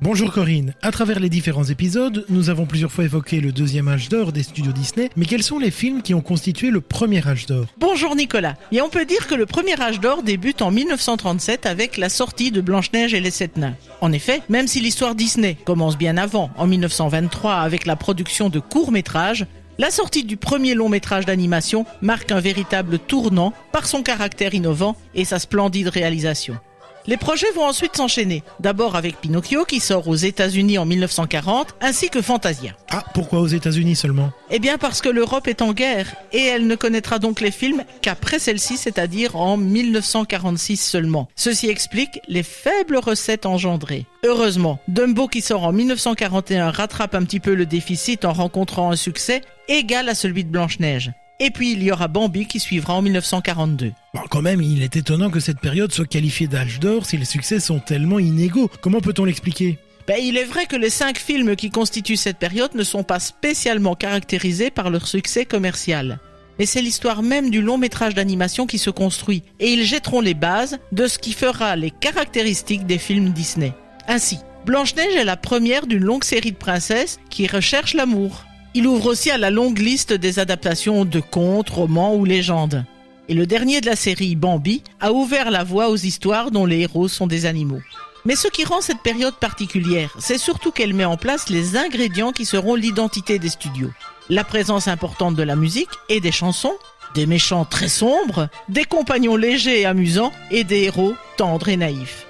Bonjour Corinne, à travers les différents épisodes, nous avons plusieurs fois évoqué le deuxième âge d'or des studios Disney, mais quels sont les films qui ont constitué le premier âge d'or? Bonjour Nicolas. Et on peut dire que le premier âge d'or débute en 1937 avec la sortie de Blanche-Neige et les Sept Nains. En effet, même si l'histoire Disney commence bien avant, en 1923, avec la production de courts-métrages, la sortie du premier long-métrage d'animation marque un véritable tournant par son caractère innovant et sa splendide réalisation. Les projets vont ensuite s'enchaîner, d'abord avec Pinocchio qui sort aux États-Unis en 1940, ainsi que Fantasia. Ah, pourquoi aux États-Unis seulement? Eh bien parce que l'Europe est en guerre et elle ne connaîtra donc les films qu'après celle-ci, c'est-à-dire en 1946 seulement. Ceci explique les faibles recettes engendrées. Heureusement, Dumbo qui sort en 1941 rattrape un petit peu le déficit en rencontrant un succès égal à celui de Blanche-Neige. Et puis il y aura Bambi qui suivra en 1942. Bon, quand même, il est étonnant que cette période soit qualifiée d'âge d'or si les succès sont tellement inégaux. Comment peut-on l'expliquer? Il est vrai que les 5 films qui constituent cette période ne sont pas spécialement caractérisés par leur succès commercial. Mais c'est l'histoire même du long métrage d'animation qui se construit, et ils jetteront les bases de ce qui fera les caractéristiques des films Disney. Ainsi, Blanche-Neige est la première d'une longue série de princesses qui recherchent l'amour. Il ouvre aussi à la longue liste des adaptations de contes, romans ou légendes. Et le dernier de la série, Bambi, a ouvert la voie aux histoires dont les héros sont des animaux. Mais ce qui rend cette période particulière, c'est surtout qu'elle met en place les ingrédients qui seront l'identité des studios. La présence importante de la musique et des chansons, des méchants très sombres, des compagnons légers et amusants et des héros tendres et naïfs.